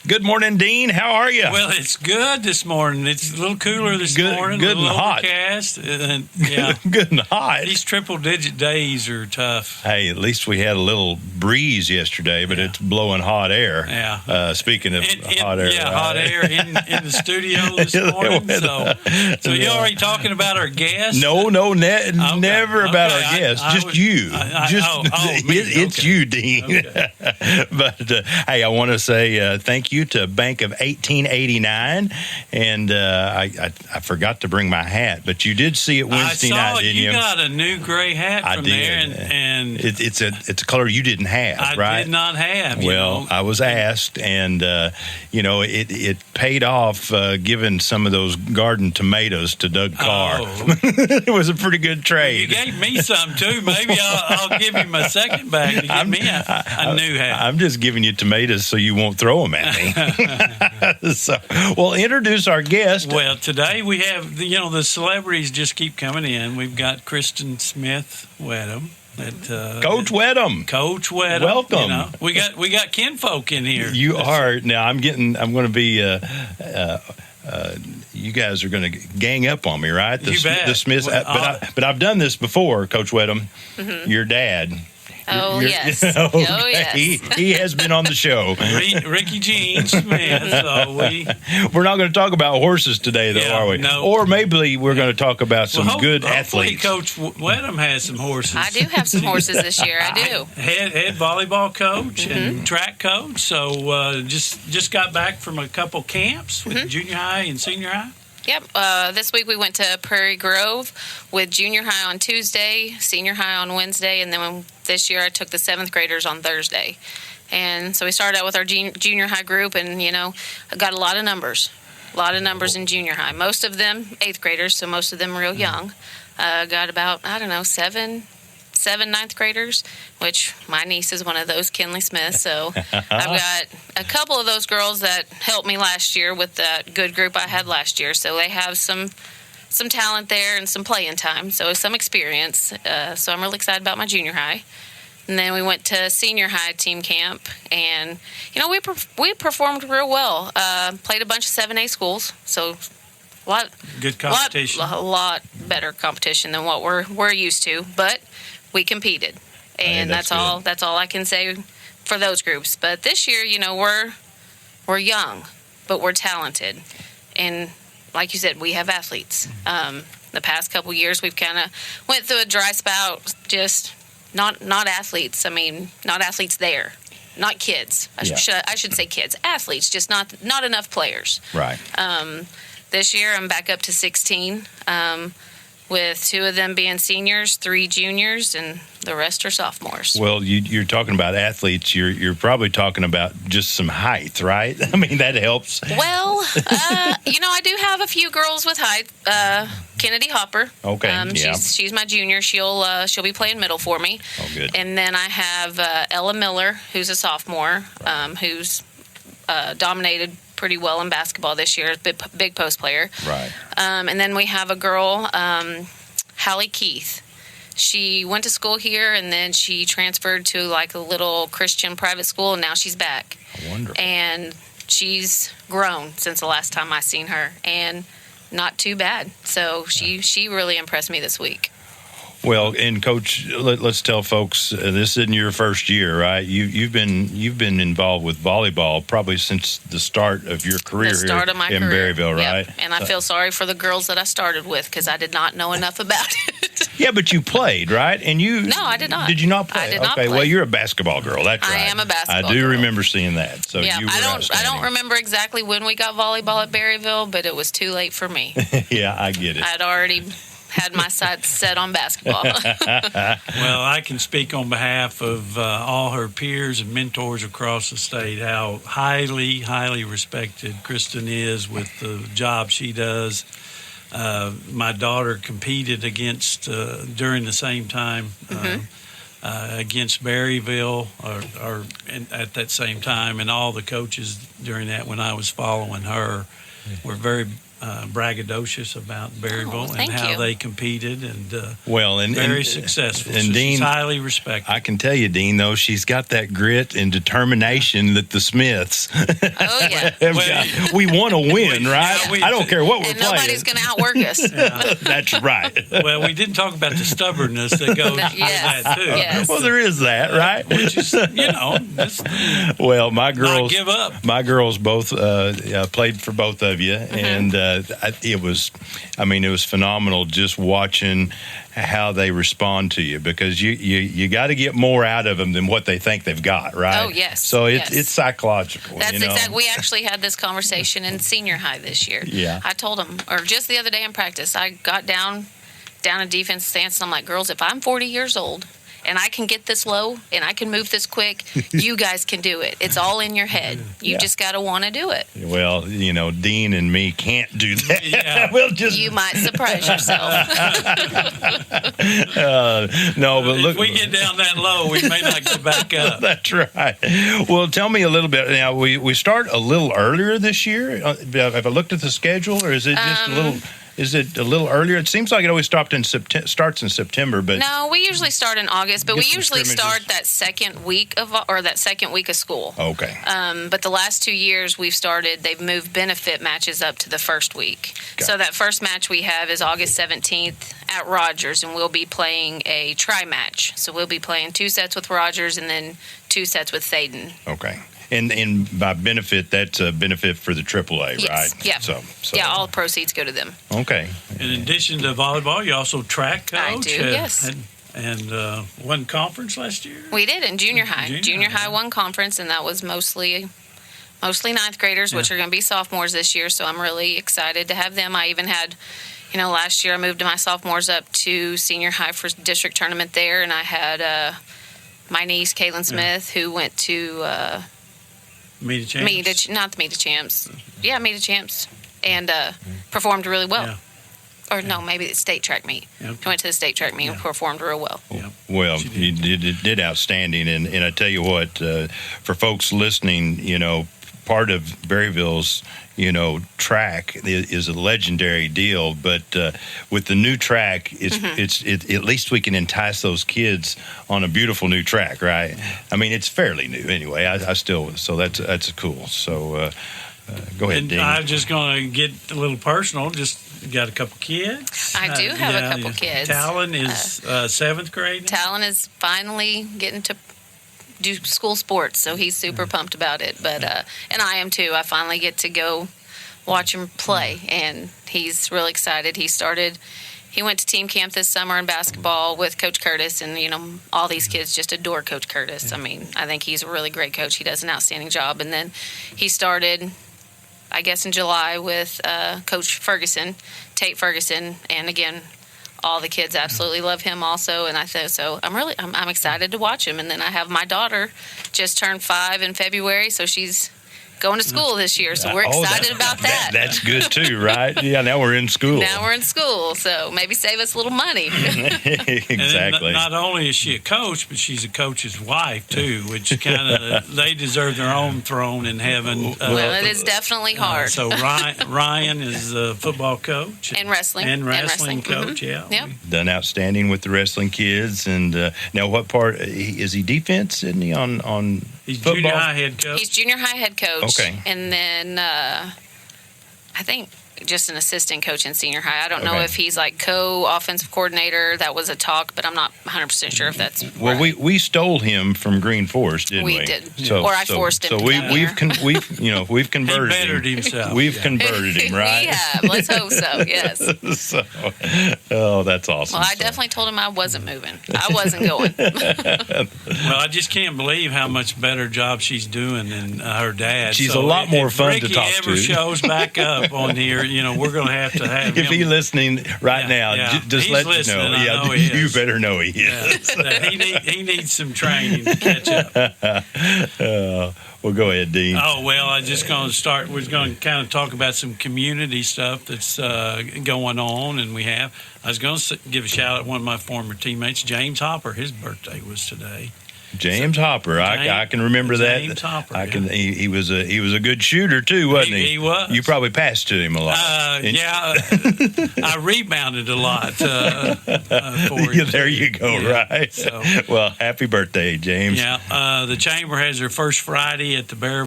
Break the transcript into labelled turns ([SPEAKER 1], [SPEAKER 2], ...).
[SPEAKER 1] Good morning, Dean. How are you?
[SPEAKER 2] Well, it's good this morning. It's a little cooler this morning.
[SPEAKER 1] Good and hot.
[SPEAKER 2] Overcast. Yeah.
[SPEAKER 1] Good and hot.
[SPEAKER 2] These triple-digit days are tough.
[SPEAKER 1] Hey, at least we had a little breeze yesterday, but it's blowing hot air.
[SPEAKER 2] Yeah.
[SPEAKER 1] Speaking of hot air.
[SPEAKER 2] Yeah, hot air in the studio this morning. So you already talking about our guest?
[SPEAKER 1] No, never about our guest. Just you. It's you, Dean.
[SPEAKER 2] Okay.
[SPEAKER 1] But hey, I want to say thank you to Bank of 1889, and I forgot to bring my hat, but you did see it Wednesday night, didn't you?
[SPEAKER 2] You got a new gray hat from there, and
[SPEAKER 1] it's a color you didn't have, right?
[SPEAKER 2] I did not have.
[SPEAKER 1] Well, I was asked, and it paid off giving some of those garden tomatoes to Doug Carr.
[SPEAKER 2] Oh.
[SPEAKER 1] It was a pretty good trade.
[SPEAKER 2] You gave me some too. Maybe I'll give you my second bag to give me a new hat.
[SPEAKER 1] I'm just giving you tomatoes so you won't throw them at me. So, well, introduce our guest.
[SPEAKER 2] Well, today we have the celebrities just keep coming in. We've got Kristen Smith Wedham.
[SPEAKER 1] Coach Wedham.
[SPEAKER 2] Coach Wedham.
[SPEAKER 1] Welcome.
[SPEAKER 2] We got kinfolk in here.
[SPEAKER 1] You are now. I'm going to be. You guys are going to gang up on me, right?
[SPEAKER 2] You bet.
[SPEAKER 1] The Smiths. But I've done this before, Coach Wedham.
[SPEAKER 3] Mm-hmm.
[SPEAKER 1] Your dad.
[SPEAKER 3] Yes.
[SPEAKER 1] Okay.
[SPEAKER 3] Oh, yes.
[SPEAKER 1] He has been on the show.
[SPEAKER 2] Ricky Jean Smith. So
[SPEAKER 1] we're not going to talk about horses today, though, are we?
[SPEAKER 2] No.
[SPEAKER 1] Or maybe we're going to talk about some good athletes.
[SPEAKER 2] Coach Wedham has some horses.
[SPEAKER 3] I do have some horses this year. I do.
[SPEAKER 2] Head volleyball coach and track coach. So just got back from a couple camps with junior high and senior high.
[SPEAKER 3] Yep. This week we went to Prairie Grove with junior high on Tuesday, senior high on Wednesday, and then this year I took the 7th graders on Thursday. And so we started out with our junior high group, and, I got a lot of numbers in junior high. Most of them 8th graders, so most of them real young. Got about, 7 9th graders, which my niece is one of those, Kinley Smith. So I've got a couple of those girls that helped me last year with that good group I had last year. So they have some talent there and some playing time, so some experience. So I'm really excited about my junior high. And then we went to senior high team camp, and we performed real well. Played a bunch of 7A schools, so
[SPEAKER 2] good competition.
[SPEAKER 3] A lot better competition than what we're used to, but we competed, and that's all I can say for those groups. But this year, we're young, but we're talented, and like you said, we have athletes. The past couple years, we've kind of went through a dry spout, just not athletes. I mean, not athletes there, not kids. I should say kids, athletes, just not enough players.
[SPEAKER 1] Right.
[SPEAKER 3] This year, I'm back up to 16. With 2 of them being seniors, 3 juniors, and the rest are sophomores.
[SPEAKER 1] Well, you're talking about athletes. You're probably talking about just some height, right? I mean, that helps.
[SPEAKER 3] Well, I do have a few girls with height. Kennedy Hopper.
[SPEAKER 1] Okay.
[SPEAKER 3] She's my junior. She'll be playing middle for me.
[SPEAKER 1] Oh, good.
[SPEAKER 3] And then I have Ella Miller, who's a sophomore, who's dominated pretty well in basketball this year, big post player.
[SPEAKER 1] Right.
[SPEAKER 3] And then we have a girl, Hallie Keith. She went to school here, and then she transferred to like a little Christian private school, and now she's back.
[SPEAKER 1] Wonderful.
[SPEAKER 3] And she's grown since the last time I seen her, and not too bad. So she really impressed me this week.
[SPEAKER 1] Well, and Coach, let's tell folks this isn't your first year, right? You've been involved with volleyball probably since the start of your career here in Berryville, right?
[SPEAKER 3] Yep. And I feel sorry for the girls that I started with because I did not know enough about it.
[SPEAKER 1] Yeah, but you played, right? And
[SPEAKER 3] No, I did not.
[SPEAKER 1] Did you not play?
[SPEAKER 3] I did not
[SPEAKER 1] play.
[SPEAKER 3] Well,
[SPEAKER 1] you're a basketball girl. That's right.
[SPEAKER 3] I am a basketball
[SPEAKER 1] I do
[SPEAKER 3] girl.
[SPEAKER 1] remember seeing that. So
[SPEAKER 3] yeah,
[SPEAKER 1] you were
[SPEAKER 3] I don't remember exactly when we got volleyball at Berryville, but it was too late for me.
[SPEAKER 1] Yeah, I get it.
[SPEAKER 3] I'd already had my sights set on basketball.
[SPEAKER 2] Well, I can speak on behalf of all her peers and mentors across the state how highly, highly respected Kristen is with the job she does. My daughter competed against during the same time against Berryville or at that same time, and all the coaches during that when I was following her were very braggadocious about Berryville and how they competed, and very successful.
[SPEAKER 1] And
[SPEAKER 2] so
[SPEAKER 1] Dean,
[SPEAKER 2] she's highly respected.
[SPEAKER 1] I can tell you, Dean, though, she's got that grit and determination that the Smiths have got. We want to win, right? I don't care what we're playing.
[SPEAKER 3] Nobody's going to outwork us.
[SPEAKER 1] That's right.
[SPEAKER 2] Well, we didn't talk about the stubbornness that goes with that, too.
[SPEAKER 3] Yes.
[SPEAKER 1] Well, there is that, right?
[SPEAKER 2] Which is,
[SPEAKER 1] well, my girls,
[SPEAKER 2] not give up.
[SPEAKER 1] My girls both played for both of you, and it was phenomenal just watching how they respond to you, because you got to get more out of them than what they think they've got, right?
[SPEAKER 3] Oh, yes.
[SPEAKER 1] So it's psychological.
[SPEAKER 3] That's exactly. We actually had this conversation in senior high this year.
[SPEAKER 1] Yeah.
[SPEAKER 3] I told them, or just the other day in practice, I got down a defense stance, and I'm like, girls, if I'm 40 years old and I can get this low and I can move this quick, you guys can do it. It's all in your head. You just got to want to do it.
[SPEAKER 1] Well, Dean and me can't do that.
[SPEAKER 2] Yeah.
[SPEAKER 3] You might surprise yourself.
[SPEAKER 1] No, but look,
[SPEAKER 2] if we get down that low, we may not get back up.
[SPEAKER 1] That's right. Well, tell me a little bit. Now, we start a little earlier this year. Have I looked at the schedule, or is it just a little... Is it a little earlier? It seems like it always starts in September, but
[SPEAKER 3] no, we usually start in August. But we usually start that second week of school.
[SPEAKER 1] Okay.
[SPEAKER 3] But the last 2 years they've moved benefit matches up to the first week. Okay. So that first match we have is August 17th at Rogers, and we'll be playing a tri-match. So we'll be playing 2 sets with Rogers and then 2 sets with Thaden.
[SPEAKER 1] Okay. And by benefit, that's a benefit for the AAA, right?
[SPEAKER 3] Yeah.
[SPEAKER 1] So
[SPEAKER 3] yeah, all proceeds go to them.
[SPEAKER 1] Okay.
[SPEAKER 2] In addition to volleyball, you also track coach.
[SPEAKER 3] I do, yes.
[SPEAKER 2] And won conference last year?
[SPEAKER 3] We did in junior high. Junior high won conference, and that was mostly ninth graders, which are going to be sophomores this year. So I'm really excited to have them. I even had, last year I moved my sophomores up to senior high for district tournament there, and I had my niece, Kaylin Smith, who went to...
[SPEAKER 2] Meet of Champs?
[SPEAKER 3] Not the Meet of Champs. Yeah, Meet of Champs. And performed really well.
[SPEAKER 2] Yeah.
[SPEAKER 3] Or no, maybe the state track meet.
[SPEAKER 2] Yep.
[SPEAKER 3] I went to the state track meet and performed real well.
[SPEAKER 2] Yep.
[SPEAKER 1] Well, you did outstanding. And I tell you what, for folks listening, part of Berryville's, track is a legendary deal. But with the new track, it's at least we can entice those kids on a beautiful new track, right? I mean, it's fairly new anyway. I still, so that's cool. So go ahead, Dean.
[SPEAKER 2] I'm just going to get a little personal. Just got a couple kids.
[SPEAKER 3] I do have a couple kids.
[SPEAKER 2] Talon is 7th grade.
[SPEAKER 3] Talon is finally getting to do school sports, so he's super pumped about it. But and I am too. I finally get to go watch him play, and he's really excited. He went to team camp this summer in basketball with Coach Curtis, and all these kids just adore Coach Curtis. I mean, I think he's a really great coach. He does an outstanding job. And then he started, I guess, in July with Coach Ferguson, Tate Ferguson, and again, all the kids absolutely love him also, and I'm excited to watch him. And then I have my daughter just turned 5 in February, so she's going to school this year, so we're excited about that.
[SPEAKER 1] That's good too, right? Yeah, now we're in school.
[SPEAKER 3] So maybe save us a little money.
[SPEAKER 1] Exactly.
[SPEAKER 2] And not only is she a coach, but she's a coach's wife too, which kind of they deserve their own throne in heaven.
[SPEAKER 3] Well, it is definitely hard.
[SPEAKER 2] So Ryan is a football coach
[SPEAKER 3] and wrestling
[SPEAKER 2] coach. Yeah,
[SPEAKER 3] yep.
[SPEAKER 1] Done outstanding with the wrestling kids. And now, what part is he? Defense, isn't he on?
[SPEAKER 2] He's
[SPEAKER 1] football?
[SPEAKER 2] Junior high head coach.
[SPEAKER 3] He's junior high head coach.
[SPEAKER 1] Okay.
[SPEAKER 3] And then I think just an assistant coach in senior high. I don't know if he's like co-offensive coordinator. That was a talk, but I'm not 100% sure if that's
[SPEAKER 1] well.
[SPEAKER 3] right.
[SPEAKER 1] We stole him from Green Forest, didn't we?
[SPEAKER 3] We did, or I forced him.
[SPEAKER 1] So we've converted
[SPEAKER 2] he bettered
[SPEAKER 1] him.
[SPEAKER 2] himself.
[SPEAKER 1] We've converted him, right?
[SPEAKER 3] We have. Let's hope so. Yes.
[SPEAKER 1] That's awesome.
[SPEAKER 3] Well, I definitely told him I wasn't moving. I wasn't going.
[SPEAKER 2] Well, I just can't believe how much better job she's doing than her dad.
[SPEAKER 1] She's a lot more fun
[SPEAKER 2] Ricky
[SPEAKER 1] to talk to.
[SPEAKER 2] If Ricky ever shows back up on here, we're going to have him.
[SPEAKER 1] If he's listening right now, just
[SPEAKER 2] he's
[SPEAKER 1] let you
[SPEAKER 2] listening.
[SPEAKER 1] know.
[SPEAKER 2] I know
[SPEAKER 1] You
[SPEAKER 2] he is.
[SPEAKER 1] better know he is.
[SPEAKER 2] He needs some training to catch up.
[SPEAKER 1] Well, go ahead, Dean.
[SPEAKER 2] Oh, well, I'm just going to start. We're going to kind of talk about some community stuff that's going on, and I was going to give a shout out to one of my former teammates, James Hopper. His birthday was today.
[SPEAKER 1] James Hopper. I can remember that.
[SPEAKER 2] James Hopper.
[SPEAKER 1] I can. He was a good shooter too, wasn't he?
[SPEAKER 2] He was.
[SPEAKER 1] You probably passed to him a lot.
[SPEAKER 2] Yeah, I rebounded a lot. For him.
[SPEAKER 1] There you go.
[SPEAKER 2] Yeah.
[SPEAKER 1] Right.
[SPEAKER 2] So,
[SPEAKER 1] well, happy birthday, James.
[SPEAKER 2] yeah, the chamber has their first Friday at the Berryville